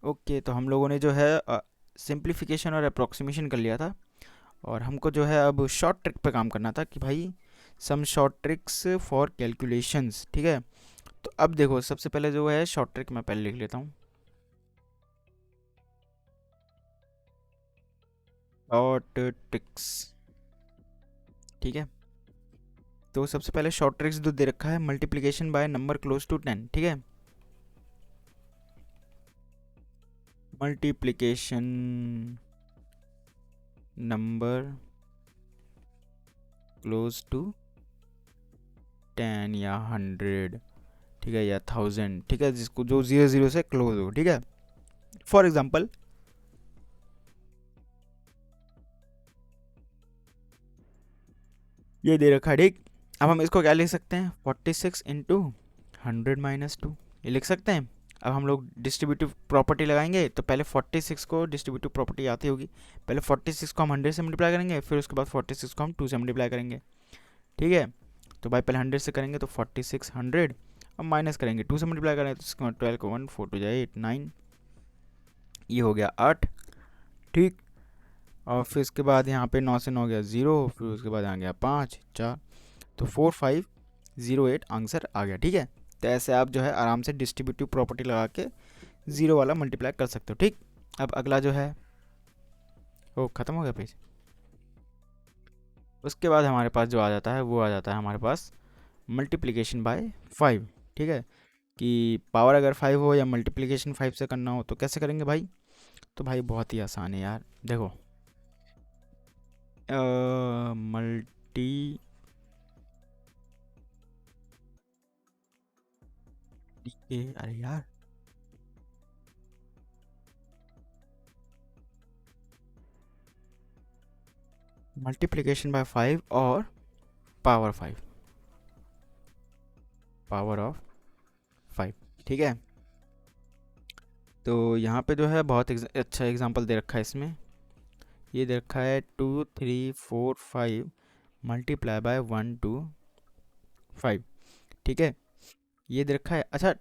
Okay, तो हम लोगों ने जो है सिंप्लीफिकेशन और अप्रोक्सीमेशन कर लिया था, और हमको जो है अब शॉर्ट ट्रिक पे काम करना था कि भाई some short tricks for calculations. ठीक है, तो अब देखो सबसे पहले जो है शॉर्ट ट्रिक मैं पहले लिख लेता हूँ। शॉर्ट ट्रिक्स, ठीक है। तो सबसे पहले शॉर्ट ट्रिक्स जो दे रखा है, multiplication by number close to 10। ठीक है, मल्टीप्लिकेशन नंबर क्लोज टू 10 या 100, ठीक है, या 1000, ठीक है, जिसको जो 00 से क्लोज हो। ठीक है, फॉर एग्जांपल ये दे रखा है, ठीक। अब हम इसको क्या लिख सकते हैं, 46 इंटू 100 - 2, ये लिख सकते हैं। अब हम लोग डिस्ट्रीब्यूटिव प्रॉपर्टी लगाएंगे, तो पहले 46 को डिस्ट्रीब्यूटिव प्रॉपर्टी आती होगी, पहले 46 को हम 100 से मल्टीप्लाई करेंगे, फिर उसके बाद 46 को हम 2 से मल्टीप्लाई करेंगे। ठीक है, तो भाई पहले 100 से करेंगे तो 46 100, अब माइनस करेंगे 2 से मल्टीप्लाई करेंगे तो 12 को 1 4 2 जाए 8 9, ये हो गया 8। ठीक, और फिर उसके बाद यहाँ पे 9 से 9 गया 0, फिर उसके बाद आ गया 5 4, तो 4508 आंसर आ गया। ठीक है, तो ऐसे आप जो है आराम से डिस्ट्रीब्यूटिव प्रॉपर्टी लगा के जीरो वाला मल्टीप्लाई कर सकते हो। ठीक, अब अगला जो है वो ख़त्म हो गया पेज। उसके बाद हमारे पास जो आ जाता है वो आ जाता है हमारे पास मल्टीप्लिकेशन बाय 5। ठीक है, कि पावर अगर 5 हो या मल्टीप्लिकेशन 5 से करना हो तो कैसे करेंगे भाई। तो भाई बहुत ही आसान है यार, देखो मल्टी अरे यार, मल्टीप्लिकेशन बाय 5 और पावर 5, पावर ऑफ 5। ठीक है, तो यहाँ पे जो है बहुत अच्छा एग्जांपल दे रखा है इसमें। ये दे रखा है 2 3 4 5 मल्टीप्लाई बाय 1 2 5। ठीक है, ये दे रखा है। अच्छा,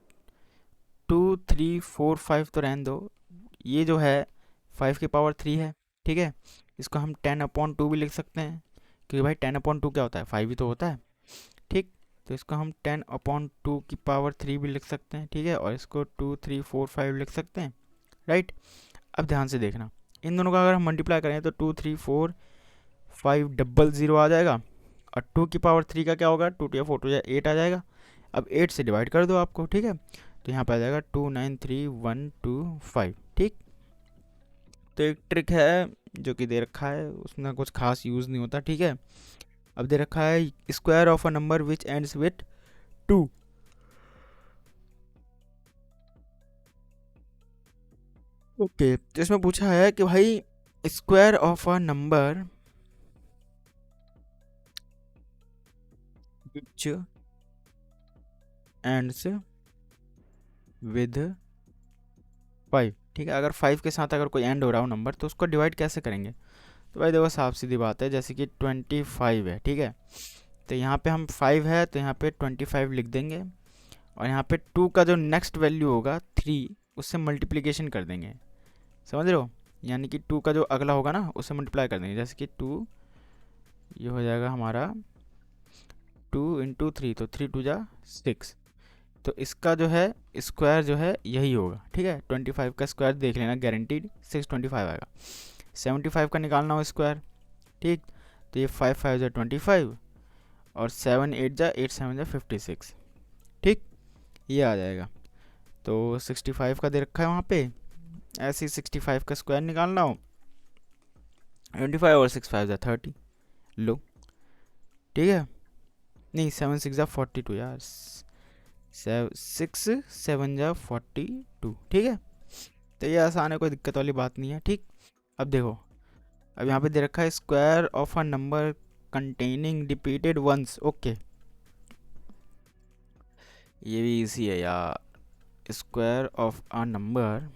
2 3 4 5 तो रहने दो, ये जो है 5 की पावर 3 है। ठीक है, इसको हम 10/2 भी लिख सकते हैं, क्योंकि भाई 10/2 क्या होता है, 5 ही तो होता है। ठीक, तो इसको हम 10/2 की पावर 3 भी लिख सकते हैं। ठीक है, और इसको 2 3 4 5 लिख सकते हैं, राइट। अब ध्यान से देखना, इन दोनों का अगर हम मल्टीप्लाई करें तो 2 3 4 5 डबल ज़ीरो आ जाएगा, और 2 की पावर 3 का क्या होगा, 2 2 या 4 2 8 आ जाएगा। अब 8 से डिवाइड कर दो आपको। ठीक है, तो यहाँ पे आ जाएगा 2 9 3 1 2 5। ठीक, तो एक ट्रिक है जो कि दे रखा है, उसमें कुछ खास यूज़ नहीं होता। ठीक है, अब दे रखा है square of a number which ends with 2। Okay, तो इसमें पूछा है कि भाई square of a number which ends with 5। ठीक है, अगर 5 के साथ अगर कोई एंड हो रहा हो नंबर तो उसको डिवाइड कैसे करेंगे। तो भाई देखो साफ सीधी बात है, जैसे कि 25 है। ठीक है, तो यहाँ पे हम 5 है तो यहाँ पे 25 लिख देंगे, और यहाँ पे 2 का जो नेक्स्ट वैल्यू होगा 3, उससे मल्टीप्लिकेशन कर देंगे। समझ रहे हो, यानी कि 2 का जो अगला होगा ना उससे मल्टीप्लाई कर देंगे, जैसे कि 2, ये हो जाएगा हमारा 2 × 3, तो 3 2 जा 6। तो इसका जो है स्क्वायर जो है यही होगा। ठीक है, 25 का स्क्वायर देख लेना, गारंटीड 625 आएगा। 75 का निकालना हो स्क्वायर। ठीक, तो ये 5 5 जा 25, और 7 8 जा 8 7 जा 56। ठीक, ये आ जाएगा। तो 65 का दे रखा है वहाँ पे, ऐसे ही 65 का स्क्वायर निकालना हो, 25 और 6 5 जा 30 लो। ठीक है, नहीं 7 6 जा 42 यार, 6 7 जा 42। ठीक है, तो ये आसान है, कोई दिक्कत वाली बात नहीं है। ठीक, अब देखो, अब यहाँ पे दे रखा है square of a number containing repeated ones. Okay, ये भी इजी है यार। Square of a number,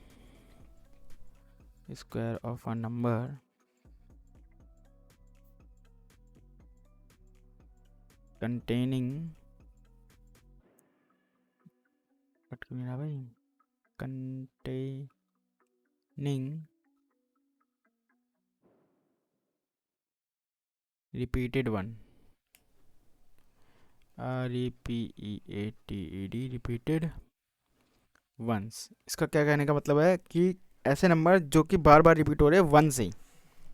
square of a number containing, cut क्यों नहीं रहा भाई, containing repeated one, REPEATED, repeated ones. इसका क्या कहने का मतलब है कि ऐसे नंबर जो कि बार बार रिपीट हो रहे हैं वन से ही,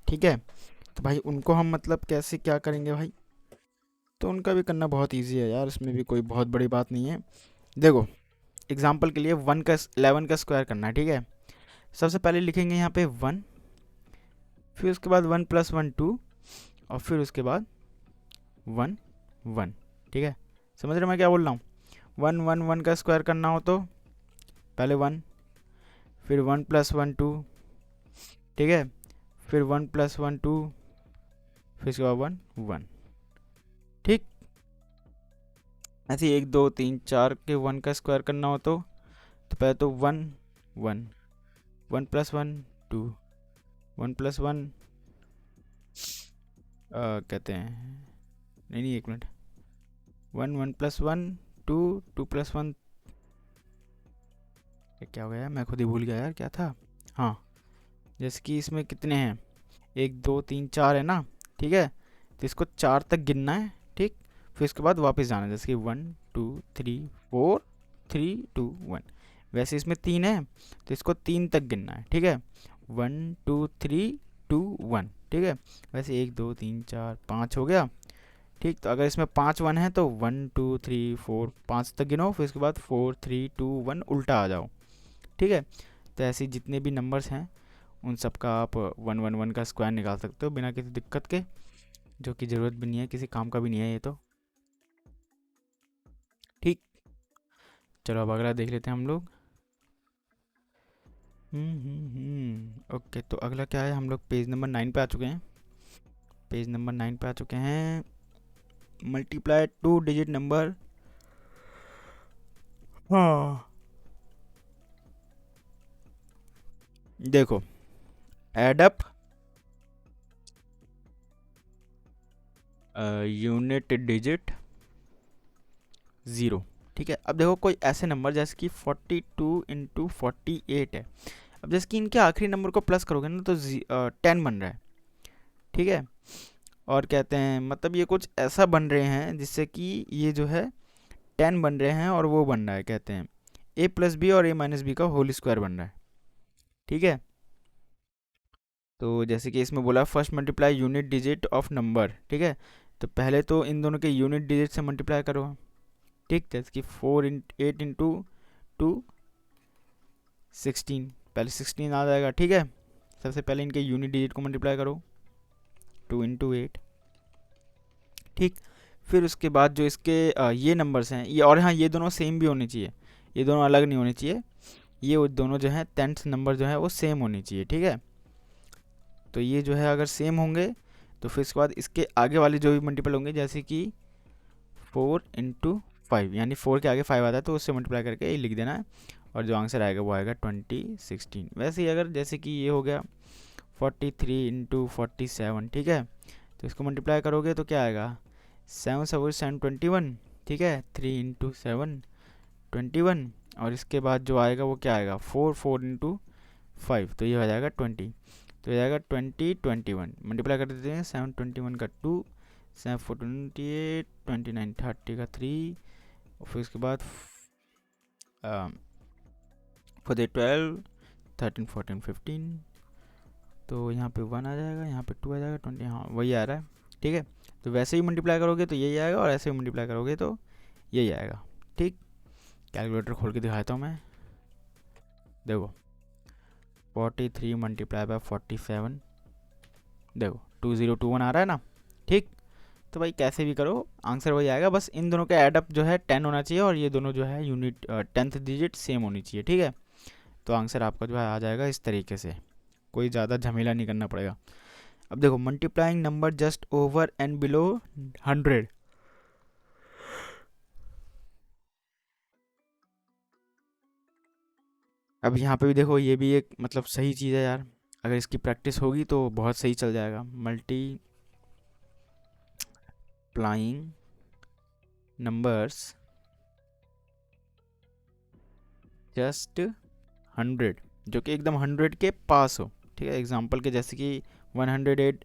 ठीक है। तो भाई उनको हम मतलब कैसे क्या करेंगे भाई, तो उनका भी करना बहुत इजी है यार, इसमें भी कोई बहुत बड़ी बात नहीं है। देखो एग्जाम्पल के लिए 11 का स्क्वायर करना है, ठीक है। सबसे पहले लिखेंगे यहाँ पे 1, फिर उसके बाद 1 + 1 2, और फिर उसके बाद 1 1, ठीक है। समझ रहे मैं क्या बोल रहा हूँ। 1 1 1 का स्क्वायर करना हो तो पहले 1, फिर 1 + 1 2, ठीक है, फिर 1 + 1 2, फिर उसके बाद 1 1, ठीक। ऐसे 1 2 3 4 के 1 का स्क्वायर करना हो तो पहले तो 1 1, 1 + 1 2, 1 + 1 कहते हैं, नहीं नहीं एक मिनट, 1 1 + 1 2 2 + 1, क्या हो गया, मैं खुद ही भूल गया यार क्या था। हाँ, जैसे कि इसमें कितने हैं, 1 2 3 4 है ना, ठीक है। तो इसको 4 तक गिनना है, ठीक। फिर उसके बाद वापस जाना है, जैसे कि 1 2 3 4 3 2 1। वैसे इसमें 3 है तो इसको 3 तक गिनना है, ठीक है। 1 2 3 2 1, ठीक है। वैसे 1 2 3 4 5 हो गया, ठीक। तो अगर इसमें 5 1 है तो 1 2 3 4 5 तक गिनो, फिर उसके बाद 4 3 2 1 उल्टा आ जाओ, ठीक है। तो ऐसे जितने भी नंबर्स हैं उन सब का आप 1 1 1 का स्क्वायर निकाल सकते हो बिना किसी दिक्कत के, जो कि ज़रूरत भी नहीं है, किसी काम का भी नहीं है ये तो, ठीक। चलो अब अगला देख लेते हैं हम लोग। ओके, तो अगला क्या है, हम लोग पेज नंबर 9 पे आ चुके हैं। पेज नंबर 9 पे आ चुके हैं। मल्टीप्लाई 2 डिजिट नंबर, हाँ देखो, एड अप यूनिट डिजिट 0, ठीक है। अब देखो कोई ऐसे नंबर जैसे कि 42 × 48 है। अब जैसे कि इनके आखिरी नंबर को प्लस करोगे ना तो 10 बन रहा है, ठीक है। और कहते हैं मतलब ये कुछ ऐसा बन रहे हैं जिससे कि ये जो है 10 बन रहे हैं, और वो बन रहा है कहते हैं a + b और a - b का होल स्क्वायर बन रहा है, ठीक है। तो जैसे कि इसमें बोला first multiply unit digit of number, ठीक है। तो पहले तो इन दोनों के यूनिट डिजिट से मल्टीप्लाई करो, ठीक। जैसे कि 8 × 2 16, पहले 16 आ जाएगा, ठीक है। सबसे पहले इनके यूनिट डिजिट को मल्टीप्लाई करो, 2 × 8, ठीक। फिर उसके बाद जो इसके ये नंबर्स हैं ये, और हाँ ये दोनों सेम भी होने चाहिए, ये दोनों अलग नहीं होने चाहिए, ये वो दोनों जो है 10th नंबर जो है वो सेम होनी चाहिए, ठीक है। तो ये जो है अगर सेम होंगे तो फिर उसके बाद इसके आगे वाले जो भी मल्टीपल होंगे, जैसे कि 4 × 5, यानी 4 के आगे 5 आता है तो उससे मल्टीप्लाई करके ये लिख देना है, और जो आंसर आएगा वो आएगा 2016। वैसे ही अगर जैसे कि ये हो गया 43 × 47, ठीक है। तो इसको मल्टीप्लाई करोगे तो क्या आएगा, 7 7 7 21, ठीक है। 3 × 7 21, और इसके बाद जो आएगा वो क्या आएगा, 4 4 × 5, तो ये हो जाएगा 20। तो ये आएगा 20 21, मल्टीप्लाई कर देते हैं, 7 21 का 2, 7 4 28, 29 30 का 3, और फिर उसके बाद 4 12, 13 14 15, तो यहाँ पे 1 आ जाएगा, यहाँ पे 2 आ जाएगा, 20, हाँ वही आ रहा है, ठीक है। तो वैसे ही मल्टीप्लाई करोगे तो यही आएगा, और ऐसे ही मल्टीप्लाई करोगे तो यही आएगा, ठीक। कैलकुलेटर खोल के दिखाता हूँ मैं, देखो 43 × 47, देखो 2021 आ रहा है ना, ठीक। तो भाई कैसे भी करो आंसर वही आएगा, बस इन दोनों का एडअप जो है 10 होना चाहिए, और ये दोनों जो है यूनिट 10th डिजिट सेम होनी चाहिए, ठीक है। तो आंसर आपका जो है आ जाएगा इस तरीके से, कोई ज़्यादा झमेला नहीं करना पड़ेगा। अब देखो multiplying number just over and below 100, अब यहाँ पे भी देखो ये भी एक मतलब सही चीज़ है यार, अगर इसकी प्रैक्टिस होगी तो बहुत सही चल जाएगा। मल्टीप्लाइंग नंबर्स जस्ट 100, जो कि एकदम 100 के पास हो, ठीक है। एग्जांपल के जैसे कि 108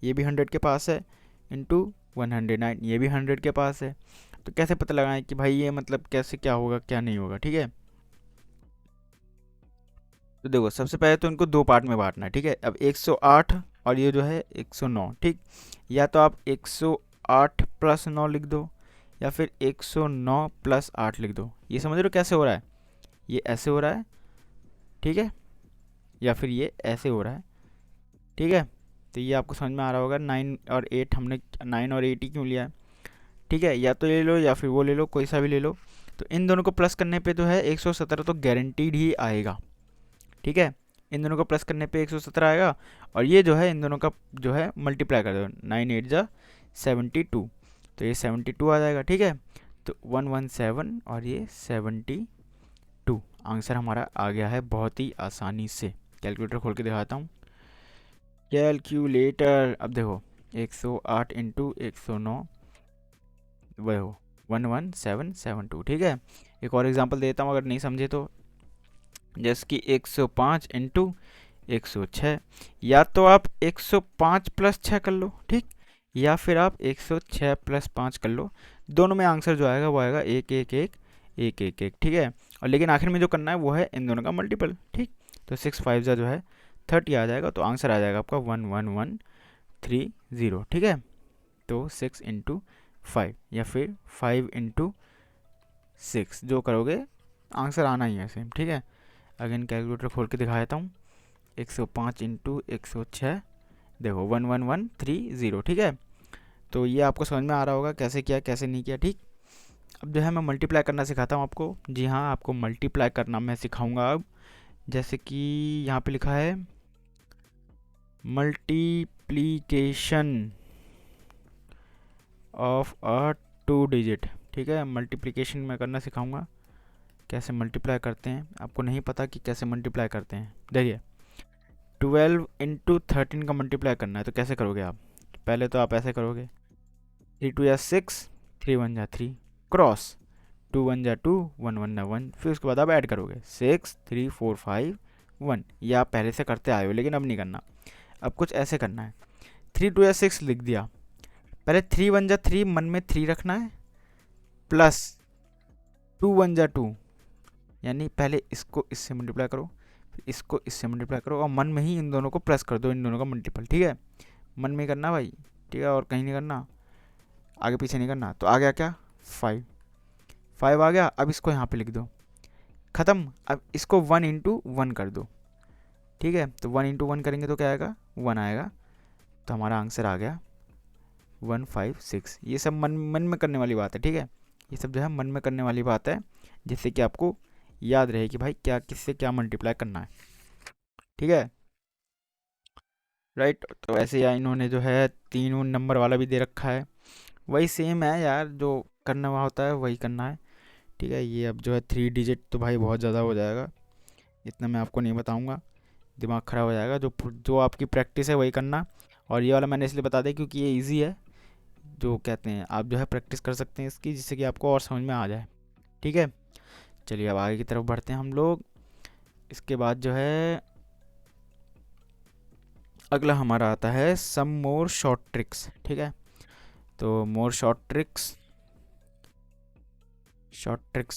ये भी 100 के पास है, इंटू 109 ये भी 100 के पास है। तो कैसे पता लगाएं कि भाई ये मतलब कैसे क्या होगा क्या नहीं होगा, ठीक है। तो देखो सबसे पहले तो इनको दो पार्ट में बांटना है, ठीक है। अब 108 और ये जो है 109, ठीक। या तो आप 108 प्लस 9 लिख दो, या फिर 109 प्लस 8 लिख दो। ये समझ रहे हो कैसे हो रहा है, ये ऐसे हो रहा है, ठीक है, या फिर ये ऐसे हो रहा है, ठीक है। तो ये आपको समझ में आ रहा होगा 9 और 8, हमने 9 और 8 ही क्यों लिया है, ठीक है। या तो ले लो या फिर वो ले लो, कोई सा भी ले लो। तो इन दोनों को प्लस करने पे जो है 117 तो गारंटीड ही आएगा, ठीक है। इन दोनों को प्लस करने पे 117 आएगा, और ये जो है इन दोनों का जो है मल्टीप्लाई कर दो, 9 8 जा 72, तो ये 72 आ जाएगा, ठीक है। तो 117 और ये 72, आंसर हमारा आ गया है बहुत ही आसानी से। कैलकुलेटर खोल के दिखाता हूँ, कैलकुलेटर। अब देखो 108 इंटू 109 वह हो 11772, ठीक है। एक और एग्जांपल देता हूँ अगर नहीं समझे तो, जैसे कि 105 इंटू 106। या तो आप 105 प्लस 6 कर लो, ठीक, या फिर आप 106 प्लस 5 कर लो। दोनों में आंसर जो आएगा वो आएगा 1 1 1 1 1 1, ठीक है। और लेकिन आखिर में जो करना है वो है इन दोनों का मल्टीपल, ठीक। तो 6 5 जो है 30 आ जाएगा, तो आंसर आ जाएगा आपका 11130, ठीक है। तो 6 इंटू 5 या फिर 5 इंटू 6 जो करोगे आंसर आना ही है सेम, ठीक है। अगेन कैलकुलेटर खोल के दिखा देता हूँ, 105 इंटू 106, देखो 11130, ठीक है। तो ये आपको समझ में आ रहा होगा कैसे किया कैसे नहीं किया, ठीक। अब जो है मैं मल्टीप्लाई करना सिखाता हूँ आपको। जी हाँ, आपको मल्टीप्लाई करना मैं सिखाऊंगा अब। जैसे कि यहाँ पे लिखा है मल्टीप्लीकेशन ऑफ अ 2 डिजिट, ठीक है। मल्टीप्लिकेशन मैं करना सिखाऊंगा, कैसे मल्टीप्लाई करते हैं। आपको नहीं पता कि कैसे मल्टीप्लाई करते हैं, देखिए 12 इंटू 13 का मल्टीप्लाई करना है, तो कैसे करोगे आप। पहले तो आप ऐसे करोगे, 3 2 या 6, 3 1 जा 3, क्रॉस 2 1 जा 2, 1 1 ना 1, फिर उसके बाद आप ऐड करोगे 6 3 4 5 1। ये आप पहले से करते आए हो लेकिन अब नहीं करना, अब कुछ ऐसे करना है। 3 2 या 6 लिख दिया, पहले 3 1 जा 3 मन में 3 रखना है, प्लस 2 1 जा 2, यानी पहले इसको इससे मल्टीप्लाई करो, फिर इसको इससे मल्टीप्लाई करो, और मन में ही इन दोनों को प्लस कर दो, इन दोनों का मल्टीपल, ठीक है। मन में करना भाई, ठीक है, और कहीं नहीं करना, आगे पीछे नहीं करना। तो आ गया क्या 5 5 आ गया। अब इसको यहाँ पे लिख दो, ख़त्म। अब इसको 1 इंटू 1 कर दो, ठीक है। तो 1 इंटू 1 करेंगे तो क्या आएगा 1 आएगा, तो हमारा आंसर आ गया 156। ये सब मन मन में करने वाली बात है, ठीक है। ये सब जो है मन में करने वाली बात है, जिससे कि आपको याद रहे कि भाई क्या किससे क्या मल्टीप्लाई करना है, ठीक है, राइट। तो ऐसे या इन्होंने जो है 3 नंबर वाला भी दे रखा है, वही सेम है यार, जो करना हुआ होता है वही करना है, ठीक है। ये अब जो है 3 डिजिट तो भाई बहुत ज़्यादा हो जाएगा, इतना मैं आपको नहीं बताऊंगा, दिमाग ख़राब हो जाएगा। जो जो आपकी प्रैक्टिस है वही करना। और ये वाला मैंने इसलिए बता दिया क्योंकि ये इजी है, जो कहते हैं आप जो है प्रैक्टिस कर सकते हैं इसकी, जिससे कि आपको और समझ में आ जाए, ठीक है। चलिए अब आगे की तरफ बढ़ते हैं हम लोग। इसके बाद जो है अगला हमारा आता है सम मोर शॉर्ट ट्रिक्स, ठीक है। तो मोर शॉर्ट ट्रिक्स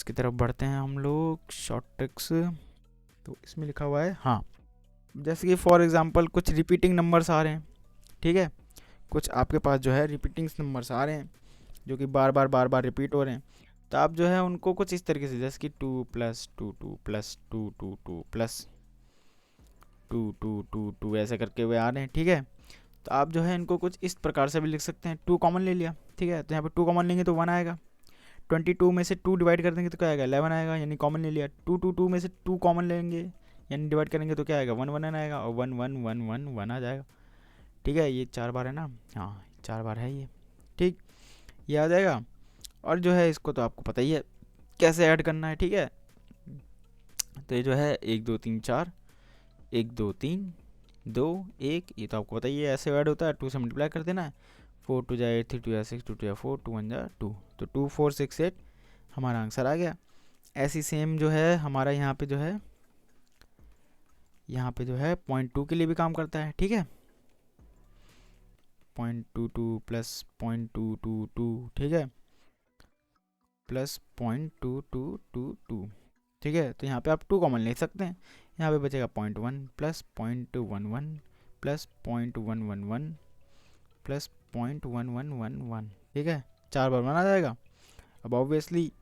की तरफ बढ़ते हैं हम लोग। शॉर्ट ट्रिक्स तो इसमें लिखा हुआ है, हाँ, जैसे कि फॉर एग्जांपल कुछ रिपीटिंग नंबर्स आ रहे हैं, ठीक है। कुछ आपके पास जो है रिपीटिंग नंबर्स आ रहे हैं जो कि बार बार रिपीट हो रहे हैं। तो आप जो है उनको कुछ इस तरीके से, जैसे कि 2 प्लस 2 2 प्लस 2 2 2 प्लस 2 2 2 2 ऐसे करके हुए आ रहे हैं, ठीक है। तो आप जो है इनको कुछ इस प्रकार से भी लिख सकते हैं। 2 कॉमन ले लिया, ठीक है, तो यहाँ पे 2 कॉमन लेंगे तो 1 आएगा। 22 में से 2 डिवाइड कर देंगे तो क्या आएगा 11 आएगा, यानी कॉमन ले लिया। 2 2 2 में से 2 कॉमन लेंगे यानी डिवाइड करेंगे तो क्या आएगा 1 1 आएगा, और 1 1 1 1 1 आ जाएगा, ठीक है। ये 4 बार है ना, हाँ 4 बार है ये, ठीक, ये आ जाएगा। और जो है इसको तो आपको पता ही है कैसे ऐड करना है, ठीक है। तो ये जो है 1 2 3 4, 1 2 3 2 1, ये तो आपको पता ही है ऐसे ऐड होता है। 2 से मल्टीप्लाई कर देना है, 4 2 जा 8 3 2 जा 6 2 2 जा 4 2 1 जा 2, तो 2 4 6 8 हमारा आंसर आ गया। ऐसी सेम जो है हमारा यहाँ पे जो है यहाँ पे जो है 0.2 के लिए भी काम करता है, ठीक है। 0.22 प्लस 0.222, ठीक है, प्लस 0.2222, ठीक है। तो यहाँ पे आप 2 कॉमन ले सकते हैं, यहाँ पे बचेगा 0.1 प्लस 0.11 प्लस 0.111 प्लस 0.1111, ठीक है, 4 बार बना जाएगा। अब ऑब्वियसली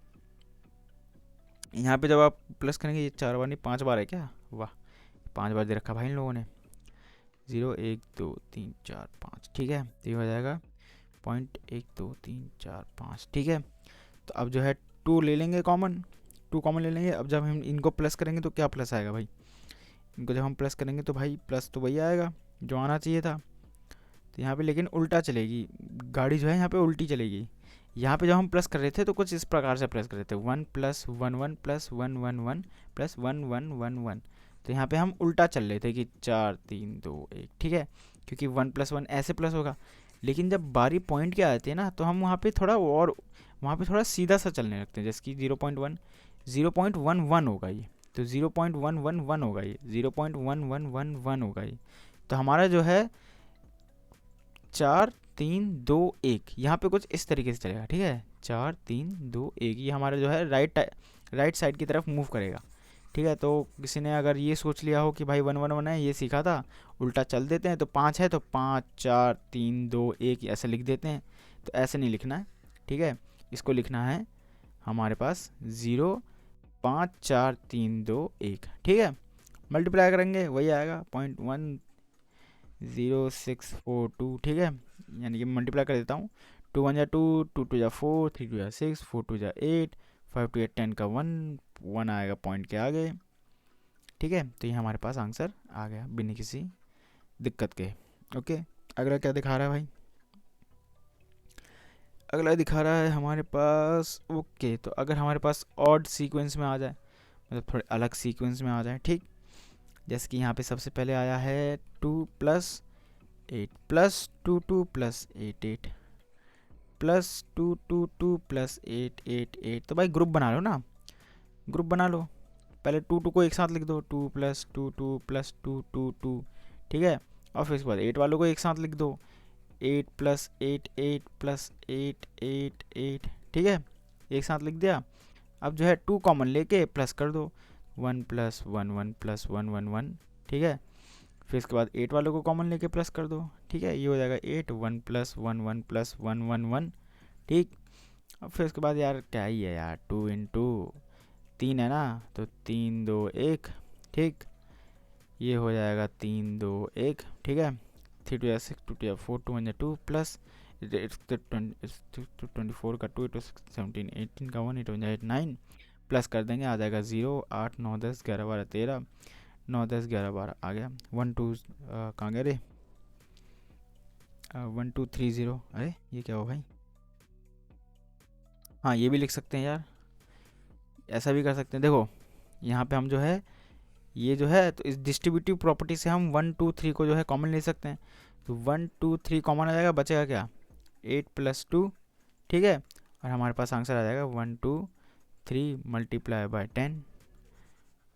यहाँ पे जब आप प्लस करेंगे, ये 4 बार नहीं 5 बार है क्या, वाह 5 बार दे रखा भाई इन लोगों ने, 0 1 2 3 4 5, ठीक है। तो ये हो जाएगा 0.1234, ठीक है। तो अब जो है 2 ले लेंगे कॉमन, 2 कॉमन ले लेंगे। अब जब हम इनको प्लस करेंगे तो क्या प्लस आएगा भाई, इनको जब हम प्लस करेंगे तो भाई प्लस तो वही आएगा जो आना चाहिए था। तो यहाँ पे लेकिन उल्टा चलेगी गाड़ी, जो है यहाँ पे उल्टी चलेगी। यहाँ पे जब हम प्लस कर रहे थे तो कुछ इस प्रकार से प्लस कर रहे थे, 1 प्लस 1 1 प्लस 1 1 1 प्लस 1 1 1 1। तो यहाँ पे हम उल्टा चल रहे थे कि 4 3 2 1, ठीक है, क्योंकि 1 प्लस 1 ऐसे प्लस होगा। लेकिन जब बारी पॉइंट की आती है ना, तो हम वहाँ पे थोड़ा और वहाँ पे थोड़ा सीधा सा चलने लगते हैं, जैसे कि 0.11 होगा ये, तो 0.111 होगा ये, 0.1111 होगा ये। तो हमारा जो है 4 3 2 1 यहाँ पे कुछ इस तरीके से चलेगा, ठीक है, 4 3 2 1, ये हमारा जो है राइट साइड की तरफ मूव करेगा, ठीक है। तो किसी ने अगर ये सोच लिया हो कि भाई 1 1 1 है, ये सीखा था, उल्टा चल देते हैं, तो 5 है तो 5 4 3 2 1 ऐसे लिख देते हैं। तो ऐसे नहीं लिखना है, ठीक है, इसको लिखना है हमारे पास 0 5 4 3 2 1, ठीक है। मल्टीप्लाई करेंगे वही आएगा 0.10642, ठीक है, यानी कि मल्टीप्लाई कर देता हूँ, 2 1 जा 2, 2 2 जा 4, 3 2 जा 6, 4 2 जा 8, 5 2 8 10 का 1 आएगा पॉइंट के आगे, ठीक है। तो ये हमारे पास आंसर आ गया बिना किसी दिक्कत के। ओके, अगला क्या दिखा रहा है भाई, अगला दिखा रहा है हमारे पास, ओके, तो अगर हमारे पास ऑड सीक्वेंस में आ जाए, मतलब थोड़े अलग सीक्वेंस में आ जाए, ठीक, जैसे कि यहाँ पे सबसे पहले आया है 2 plus 8 plus 2 2 plus 8 8 plus 2 2 2 plus 8 8 8। तो भाई ग्रुप बना लो ना, ग्रुप बना लो, पहले 2 2 को एक साथ लिख दो, 2 प्लस 2 2 प्लस 2 2 2, ठीक है, और फिर उसके बाद 8 वालों को एक साथ लिख दो, 8 प्लस 8 8 प्लस 8 8 8, ठीक है, एक साथ लिख दिया। अब जो है 2 कॉमन लेके प्लस कर दो, 1 प्लस 1 1 प्लस 1 1 1, ठीक है, फिर इसके बाद 8 वालों को कॉमन लेके प्लस कर दो, ठीक है, ये हो जाएगा 8 1 प्लस 1 1 प्लस 1 1 1, ठीक। अब फिर उसके बाद यार क्या ही है यार, 2 इंटू 3 है ना, तो 3 2 1, ठीक, ये हो जाएगा 3 2 1, ठीक है, 3 2 6 2 2 4 2 1 2 प्लस 24 का 2 17 18 का 1 8 9 प्लस कर देंगे, आ जाएगा 0 8 9 10 11 12 13, 9 10 11 12 आ गया, 1 2 कहाँ गया रे, 1 2 3 0, अरे ये क्या हो भाई, हाँ ये भी लिख सकते हैं यार, ऐसा भी कर सकते हैं। देखो यहाँ पे हम जो है ये जो है, तो इस डिस्ट्रीब्यूटिव प्रॉपर्टी से हम 1 2 3 को जो है कॉमन ले सकते हैं, तो 1 2 3 कॉमन आ जाएगा, बचेगा क्या 8 प्लस 2, ठीक है, और हमारे पास आंसर आ जाएगा 1 2 3 मल्टीप्लाई बाय 10,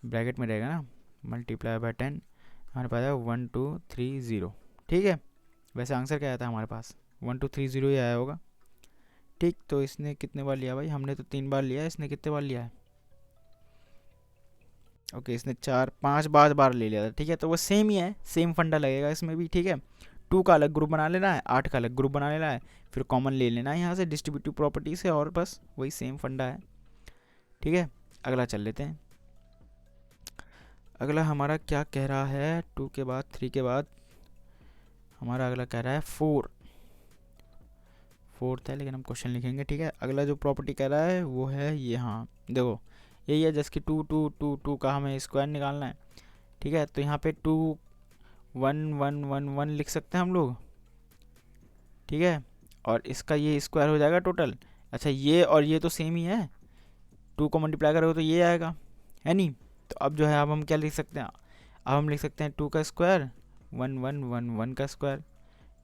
ब्रैकेट में रहेगा ना, मल्टीप्लाई बाय 10, हमारे पास आएगा 1 2 3 0, ठीक है। वैसे आंसर क्या आया था हमारे पास 1 2 3 0 ही आया होगा, ठीक। तो इसने कितने बार लिया भाई, हमने तो 3 बार लिया, इसने कितने बार लिया है, ओके, इसने 4 5 बार ले लिया था, ठीक है। तो वो सेम ही है, सेम फंडा लगेगा इसमें भी, ठीक है। 2 का अलग ग्रुप बना लेना है, 8 का अलग ग्रुप बना लेना है, फिर कॉमन ले लेना है यहाँ से डिस्ट्रीब्यूटिव प्रॉपर्टी से, और बस वही सेम फंडा है, ठीक है। अगला चल लेते हैं, अगला हमारा क्या कह रहा है, 2 के बाद 3 के बाद हमारा अगला कह रहा है 4th है, लेकिन हम क्वेश्चन लिखेंगे, ठीक है। अगला जो प्रॉपर्टी कह रहा है वो है ये, हाँ देखो यही है, जैसे कि 2 2 2 2 का हमें स्क्वायर निकालना है, ठीक है। तो यहाँ पे 2 1 1 1 1 लिख सकते हैं हम लोग, ठीक है, और इसका ये स्क्वायर हो जाएगा टोटल। अच्छा ये और ये तो सेम ही है, 2 को मल्टीप्लाई करोगे तो ये आएगा, है नहीं। तो अब जो है अब हम क्या लिख सकते हैं, अब हम लिख सकते हैं 2 का स्क्वायर 1 1 1 1 का स्क्वायर,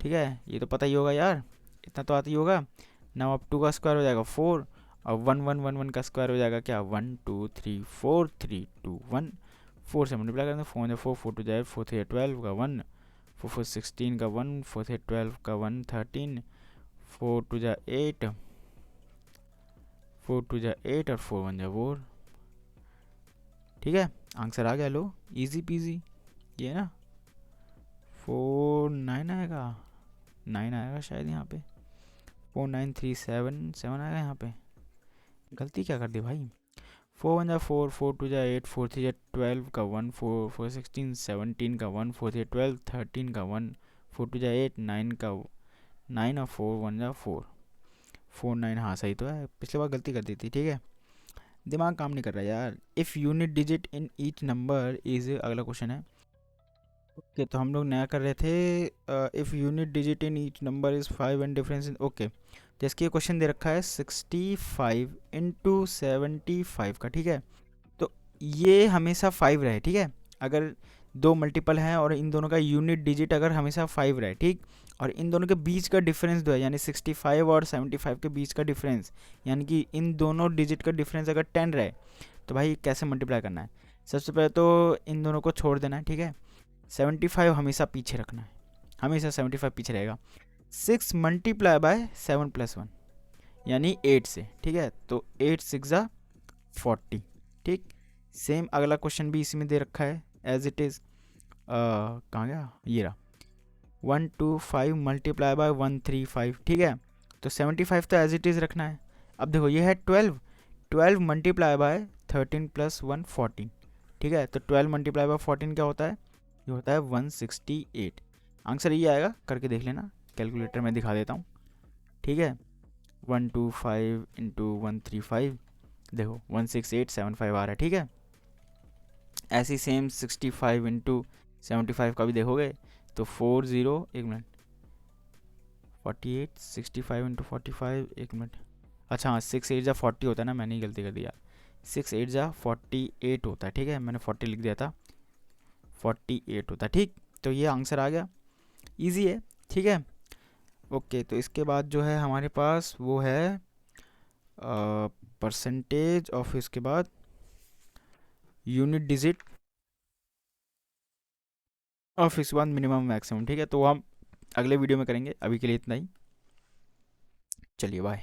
ठीक है, ये तो पता ही होगा यार, इतना तो आता ही होगा ना। अब 2 का स्क्वायर हो जाएगा 4, और 1 1 1 1 का स्क्वायर हो जाएगा क्या 1 2 3 4 3 2 1 4 से मल्टीप्लाई कर दें, 4 जा 4, 4 टू जा 8, 4 3 12 का 1, 4 4 16 का 1, 4 3 12 का 1 13, 4 टू जा 8, 4 टू जा 8 और 4 1 जा 4। ठीक है, आंसर आ गया। लो इजी पीजी, ये ना 4 9 आएगा, 9 आएगा शायद यहाँ पे, 4 9 3 7 7 आएगा यहाँ पे। गलती क्या कर दी भाई। 4 1 जा 4, 4 2 जा 8, 4 3 जा 12 का 1, 4 4 16 17 का 1, 4 3 12 13 का 1, 4 2 जा 8 9 का 9 और 4 1 जा 4, 4 9। हाँ सही तो है, पिछले बार गलती कर दी थी। ठीक है, दिमाग काम नहीं कर रहा यार। If unit digit in each number is, अगला क्वेश्चन है। ओके तो हम लोग नया कर रहे थे, if unit digit in each number is 5 and difference in, okay जैसे ये क्वेश्चन दे रखा है 65 इंटू 75 का। ठीक है, तो ये हमेशा 5 रहे। ठीक है, अगर दो मल्टीपल हैं और इन दोनों का यूनिट डिजिट अगर हमेशा 5 रहे, ठीक, और इन दोनों के बीच का डिफरेंस दो है, यानी 65 और 75 के बीच का डिफरेंस, यानी कि इन दोनों डिजिट का डिफरेंस अगर 10 रहे, तो भाई कैसे मल्टीप्लाई करना है। सबसे पहले तो इन दोनों को छोड़ देना है। ठीक है, 75 हमेशा पीछे रखना है, हमेशा 75 पीछे रहेगा। 6 मल्टीप्लाई बाय 7 + 1 यानी 8 से। ठीक है, तो 8 6 जा 40। ठीक, सेम अगला क्वेश्चन भी इसी में दे रखा है एज इट इज़। कहाँ गया, ये रहा, 1 2 5 मल्टीप्लाई बाय 1 3 5। ठीक है, तो 75 तो एज इट इज़ रखना है। अब देखो ये है 12, 12 मल्टीप्लाई बाय 13 + 1 14। ठीक है, तो 12 मल्टीप्लाई बाय 14 क्या होता है, ये होता है 168। आंसर ये आएगा, करके देख लेना, कैलकुलेटर में दिखा देता हूँ। ठीक है, 125 इंटू 135, देखो 16875 आ रहा है। ठीक है, ऐसी सेम 65 इंटू 75 का भी देखोगे तो 40, एक मिनट, 48, 65 इंटू 45, एक मिनट, अच्छा हाँ 6 8 जा 40 होता है ना, मैंने ही गलती कर दिया, 6 8 जा 48 होता है। ठीक है, मैंने 40 लिख दिया था, 48 होता है। ठीक, तो ये आंसर आ गया, इजी है। ठीक है, ओके तो इसके बाद जो है हमारे पास वो है परसेंटेज ऑफ, इसके बाद यूनिट डिजिट ऑफ, इसके बाद मिनिमम मैक्सिमम। ठीक है, तो हम अगले वीडियो में करेंगे, अभी के लिए इतना ही, चलिए बाय।